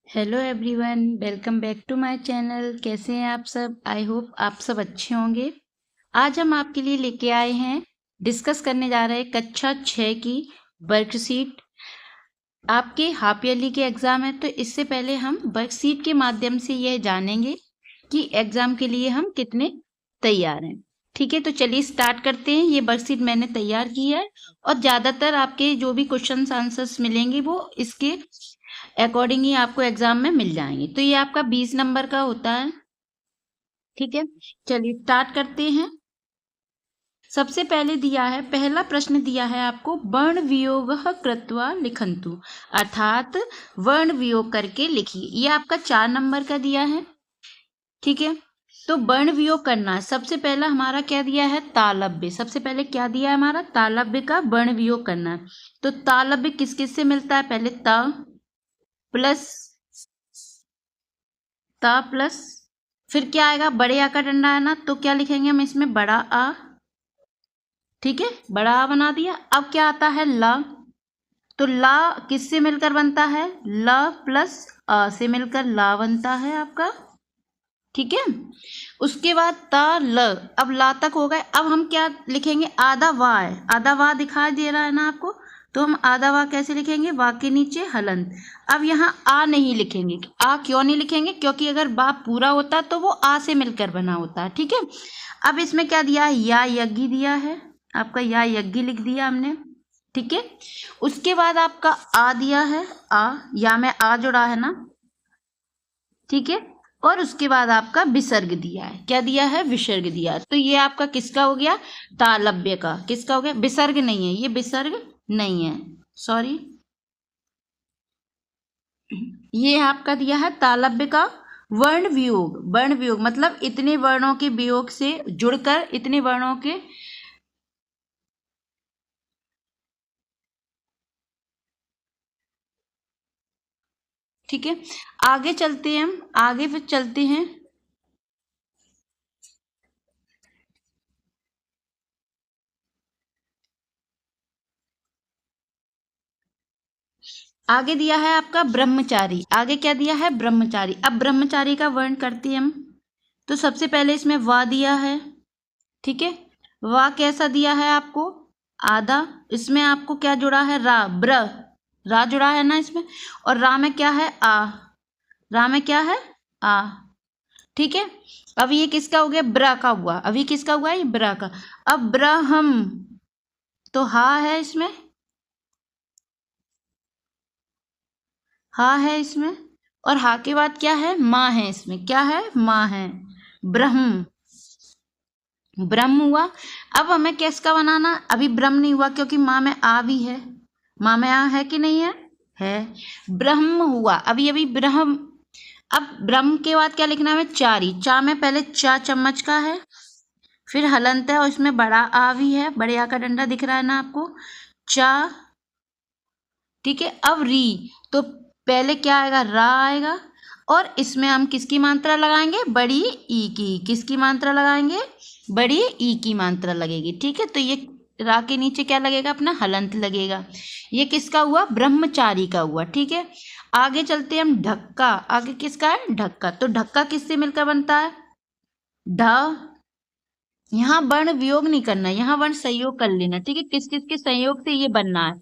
Hello everyone, welcome back to my channel. कैसे हैं आप सब? आई होप आप सब अच्छे होंगे। आज हम आपके लिए लेके आए हैं, डिस्कस करने जा रहे हैं कक्षा 6 की वर्कशीट। आपके हाफ ईयरली के एग्ज़ाम है, तो इससे पहले हम वर्कशीट के माध्यम से यह जानेंगे कि एग्ज़ाम के लिए हम कितने तैयार हैं। ठीक है, तो चलिए स्टार्ट करते हैं। ये वर्कशीट मैंने तैयार की है और ज़्यादातर आपके जो भी क्वेश्चन आंसर्स मिलेंगे वो इसके अकॉर्डिंग ही आपको एग्जाम में मिल जाएंगे। तो ये आपका 20 नंबर का होता है। ठीक है, चलिए स्टार्ट करते हैं। सबसे पहले दिया है, पहला प्रश्न दिया है आपको, वर्ण वियोग कृत्वा लिखन्तु, अर्थात वर्ण वियोग करके लिखिए। ये आपका 4 नंबर का दिया है। ठीक है, तो वर्ण वियोग करना है। सबसे पहला हमारा क्या दिया है? तालव्य। सबसे पहले क्या दिया है हमारा? तालव्य का वर्ण वियोग करना है। तो तालव्य किस किस से मिलता है? पहले प्लस प्लस फिर क्या आएगा? बड़े आ का डंडा है ना, तो क्या लिखेंगे हम इसमें? बड़ा आ। ठीक है, बड़ा आ बना दिया। अब क्या आता है? ला। तो ला किससे मिलकर बनता है? ल प्लस आ से मिलकर ला बनता है आपका। ठीक है, उसके बाद ता ल। अब ला तक हो गए। अब हम क्या लिखेंगे? आधा वाह है, आधा वाह दिखाई दे रहा है ना आपको, तो हम आधा वाह कैसे लिखेंगे? वाह के नीचे हलंत। अब यहाँ आ नहीं लिखेंगे। आ क्यों नहीं लिखेंगे? क्योंकि अगर बा पूरा होता तो वो आ से मिलकर बना होता है। ठीक है, अब इसमें क्या दिया है? या यज्ञ दिया है आपका, या यज्ञ लिख दिया हमने। ठीक है, उसके बाद आपका आ दिया है, आ या में आ जुड़ा है ना। ठीक है, और उसके बाद आपका विसर्ग दिया है। क्या दिया है? विसर्ग दिया है। तो ये आपका किसका हो गया? तालव्य का। किसका हो गया? विसर्ग नहीं है, ये विसर्ग नहीं है, सॉरी। ये आपका दिया है तालव्य का वर्ण वियोग। वर्ण वियोग मतलब इतने वर्णों के वियोग से जुड़कर इतने वर्णों के। ठीक है, आगे चलते हैं हम, आगे फिर चलते हैं। आगे दिया है आपका ब्रह्मचारी। आगे क्या दिया है? ब्रह्मचारी। अब ब्रह्मचारी का वर्ण करते हैं हम। तो सबसे पहले इसमें वा दिया है। ठीक है, वा कैसा दिया है आपको? आधा। इसमें आपको क्या जुड़ा है? रा, ब्र, रा जुड़ा है ना इसमें। और रा में क्या है? आ। रा में क्या है? आ। ठीक है, अब ये किसका हो गया? ब्र का हुआ। अभी किसका हुआ? ये ब्र का। अब ब्रह्म, तो हा है इसमें, हा है इसमें, और हा के बाद क्या है? माँ है इसमें। क्या है? माँ है। ब्रह्म, ब्रह्म हुआ। अब हमें किसका बनाना? अभी ब्रह्म नहीं हुआ क्योंकि माँ में आ भी है। माँ में आ है कि नहीं है? है। ब्रह्म हुआ। अभी अभी ब्रह्म। अब ब्रह्म के बाद क्या लिखना है? चारी। चा में पहले चा चम्मच का है, फिर हलंत है और इसमें बड़ा आ भी है। बड़े आ का डंडा दिख रहा है ना आपको? चा। ठीक है, अब री, तो पहले क्या आएगा? रा आएगा, और इसमें हम किसकी मात्रा लगाएंगे? बड़ी ई की। किसकी मात्रा लगाएंगे? बड़ी ई की मात्रा लगेगी। ठीक है, तो ये रा के नीचे क्या लगेगा? अपना हलंत लगेगा। ये किसका हुआ? ब्रह्मचारी का हुआ। ठीक है, आगे चलते हैं हम। ढक्का। आगे किसका है? ढक्का। तो ढक्का किससे मिलकर बनता है? ढ। यहाँ वर्ण वियोग नहीं करना, यहाँ वर्ण संयोग कर लेना। ठीक है, किस किस के संयोग से ये बनना है?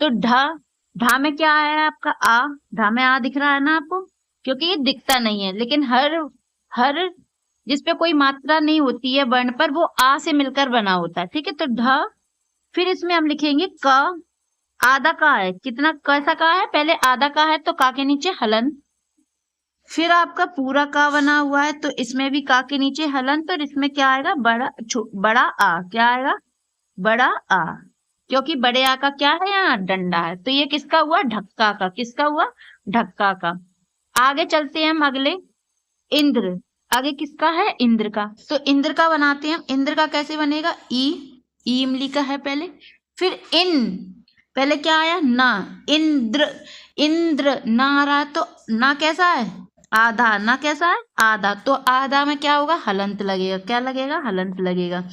तो ढ, ढा में क्या आया है आपका? आ। ढा में आ दिख रहा है ना आपको? क्योंकि ये दिखता नहीं है, लेकिन हर हर जिसपे कोई मात्रा नहीं होती है वर्ण पर, वो आ से मिलकर बना होता है। ठीक है, तो ढ। फिर इसमें हम लिखेंगे क। आधा का है, कितना कैसा का है? पहले आधा का है, तो का के नीचे हलन। फिर आपका पूरा का बना हुआ है, तो इसमें भी का के नीचे हलंत, और इसमें क्या आएगा? बड़ा आ। क्या आएगा? बड़ा आ। क्योंकि बड़े आ का क्या है? यहाँ डंडा है। तो ये किसका हुआ? ढक्का का। किसका हुआ? ढक्का का। आगे चलते हैं हम अगले। इंद्र। आगे किसका है? इंद्र का। तो इंद्र का बनाते हैं हम। इंद्र का कैसे बनेगा? ई। ई इमली का है पहले। फिर इन, पहले क्या आया? ना। इंद्र, इंद्र ना आ रहा है, तो ना कैसा है? आधा। ना कैसा है? आधा। तो आधा में क्या होगा? हलंत लगेगा। क्या लगेगा? हलंत लगेगा।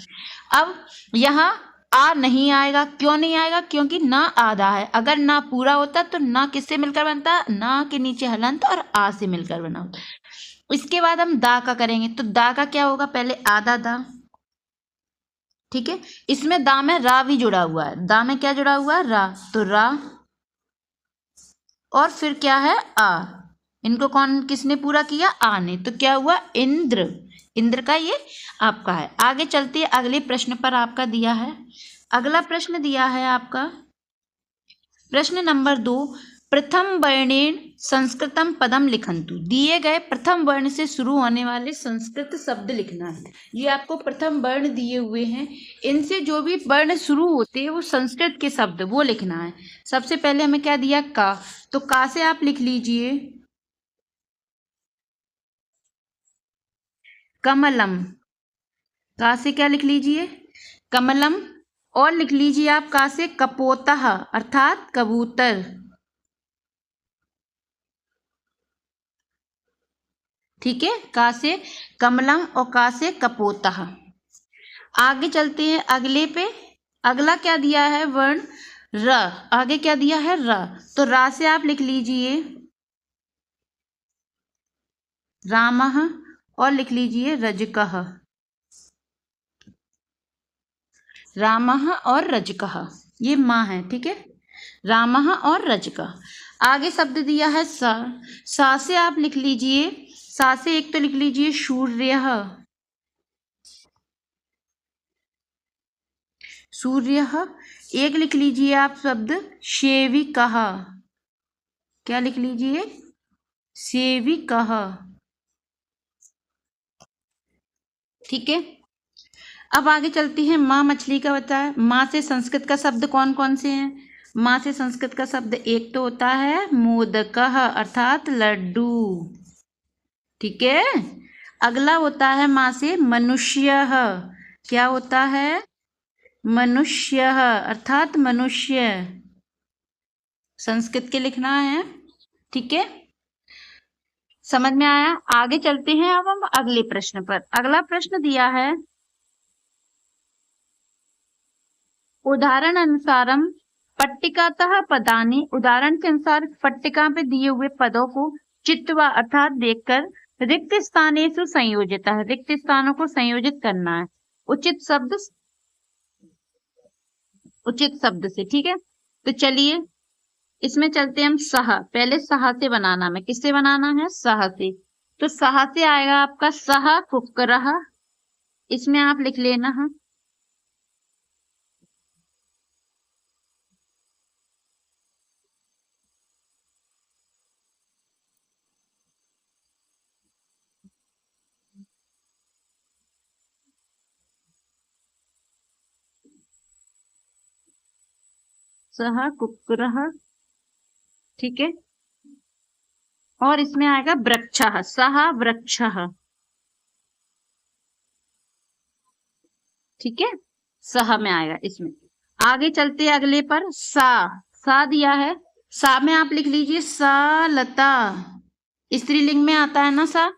अब यहाँ आ नहीं आएगा। क्यों नहीं आएगा? क्योंकि ना आधा है। अगर ना पूरा होता तो ना किससे मिलकर बनता? ना के नीचे हलंत और आ से मिलकर बना होता। इसके बाद हम दा का करेंगे, तो दा का क्या होगा? पहले आधा दा, ठीक है। इसमें दा में रा भी जुड़ा हुआ है। दा में क्या जुड़ा हुआ है? रा। तो रा और फिर क्या है? आ। इनको कौन किसने पूरा किया? आ ने। तो क्या हुआ? इंद्र। इंद्र का ये आपका है। आगे चलते अगले प्रश्न पर आपका दिया है। अगला प्रश्न दिया है आपका प्रश्न नंबर 2, प्रथम वर्णेन संस्कृतम पदम लिखन्तु। दिए गए प्रथम वर्ण से शुरू होने वाले संस्कृत शब्द लिखना है। ये आपको प्रथम वर्ण दिए हुए हैं, इनसे जो भी वर्ण शुरू होते हैं वो संस्कृत के शब्द वो लिखना है। सबसे पहले हमें क्या दिया? का। तो का से आप लिख लीजिए कमलम। का से क्या लिख लीजिए? कमलम। और लिख लीजिए आप का से कपोतः अर्थात कबूतर, ठीक है। का से कमलम और का से कपोतः। आगे चलते हैं अगले पे। अगला क्या दिया है? वर्ण र। आगे क्या दिया है? र। तो रा से आप लिख लीजिए रामः और लिख लीजिए रजकः। रामः और रजकः, ये माँ है, ठीक है। रामः और रजकः। आगे शब्द दिया है सा। सा से आप लिख लीजिए, सा से एक तो लिख लीजिए सूर्यः। सूर्यः। एक लिख लीजिए आप शब्द सेविकः। क्या लिख लीजिए? सेविकः, ठीक है। अब आगे चलती है। माँ मछली का बताया। माँ से संस्कृत का शब्द कौन कौन से हैं? माँ से संस्कृत का शब्द एक तो होता है मोदकः अर्थात लड्डू, ठीक है। अगला होता है माँ से मनुष्यः। क्या होता है? मनुष्यः अर्थात मनुष्य, संस्कृत के लिखना है, ठीक है। समझ में आया? आगे चलते हैं अब हम अगले प्रश्न पर। अगला प्रश्न दिया है उदाहरण अनुसारम पट्टिकातः पदानि। उदाहरण के अनुसार पट्टिका पे दिए हुए पदों को चित्वा अर्थात देखकर रिक्त स्थानेषु संयोजितः, रिक्त स्थानों को संयोजित करना है उचित शब्द से, ठीक है। तो चलिए इसमें चलते हैं हम। सह, पहले सह से बनाना है। किससे बनाना है? सह से। तो सह से आएगा आपका सह कुक्करः। इसमें आप लिख लेना है सह कुक्करः, ठीक है। और इसमें आएगा वृक्षः, सह वृक्षः, ठीक है। सह में आएगा इसमें। आगे चलते हैं अगले पर। सा दिया है। सा में आप लिख लीजिए सा लता। स्त्रीलिंग में आता है ना सा।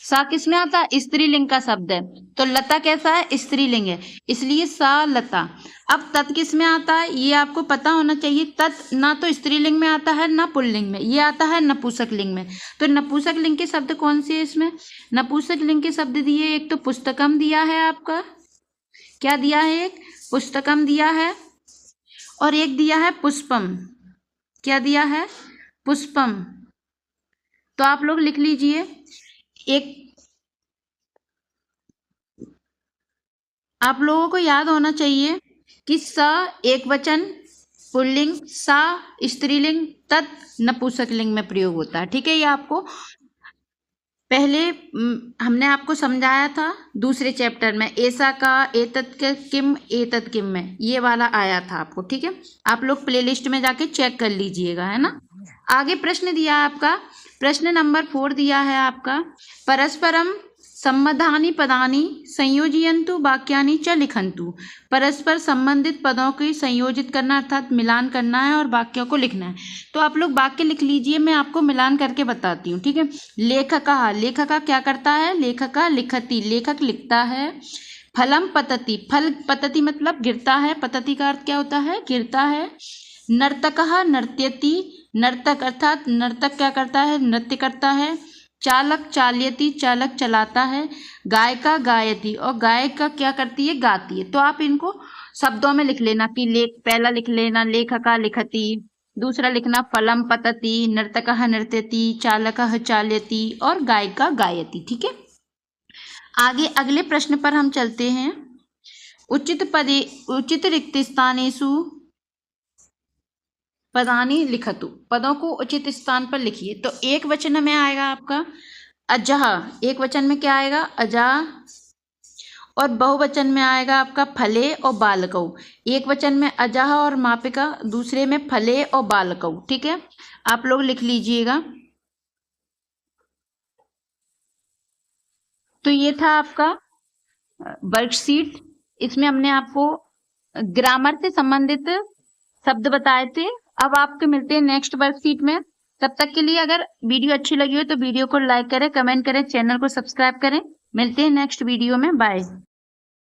सा किस में आता है? स्त्रीलिंग का शब्द है। तो लता कैसा है? स्त्रीलिंग है, इसलिए सा लता। अब तत् किस में आता है? ये आपको पता होना चाहिए। तत् ना तो स्त्रीलिंग में आता है ना पुल्लिंग में, ये आता है नपुंसक लिंग में। तो नपुंसक लिंग के शब्द कौन से है इसमें? नपुंसक लिंग के शब्द दिए, एक तो पुस्तकम दिया है आपका। क्या दिया है? एक पुस्तकम दिया है और एक दिया है पुष्पम। क्या दिया है? पुष्पम। तो आप लोग लिख लीजिए एक। आप लोगों को याद होना चाहिए कि स एक वचन पुल्लिंग, सा स्त्रीलिंग, तत् नपुंसकलिंग में प्रयोग होता है, ठीक है। ये आपको पहले हमने आपको समझाया था दूसरे चैप्टर में। ऐसा का एतत् किम एतत् किम में ये वाला आया था आपको, ठीक है। आप लोग प्लेलिस्ट में जाके चेक कर लीजिएगा, है ना। आगे प्रश्न दिया आपका प्रश्न नंबर 4 दिया है आपका परस्परम संबंधानि पदानि संयोजयन्तु वाक्यानि च लिखन्तु। परस्पर संबंधित पदों की संयोजित करना अर्थात मिलान करना है और वाक्यों को लिखना है। तो आप लोग वाक्य लिख लीजिए, मैं आपको मिलान करके बताती हूँ, ठीक है। लेखकः, लेखक क्या करता है? लेखक लिखति, लेखक लिखता है। फलम पतति, फल पतति मतलब गिरता है, पतति का अर्थ क्या होता है, गिरता है। नर्तकः नर्त्यति, नर्तक अर्थात नर्तक क्या करता है, नृत्य करता है। चालक चालयति, चालक चलाता है। गायिका गायति, और गायिका क्या करती है, गाती है। तो आप इनको शब्दों में लिख लेना कि पहला लिख लेना लेखका लिखति, दूसरा लिखना फलम पतति, नर्तकः नृत्यति, चालकः चालयति और गायिका गायति। ठीक है, आगे अगले प्रश्न पर हम चलते हैं। उचित रिक्त स्थानेषु पदानि लिखतु, पदों को उचित स्थान पर लिखिए। तो एक वचन में आएगा आपका अजः, एक वचन में क्या आएगा, अजः। और बहुवचन में आएगा आपका फले और बालकौ। एक वचन में अजः और मापिका, दूसरे में फले और बालकौ। ठीक है, आप लोग लिख लीजिएगा। तो ये था आपका वर्कशीट। इसमें हमने आपको ग्रामर से संबंधित शब्द बताए थे। अब आपके मिलते हैं नेक्स्ट वर्कशीट में। तब तक के लिए अगर वीडियो अच्छी लगी हो तो वीडियो को लाइक करें, कमेंट करें, चैनल को सब्सक्राइब करें। मिलते हैं नेक्स्ट वीडियो में, बाय।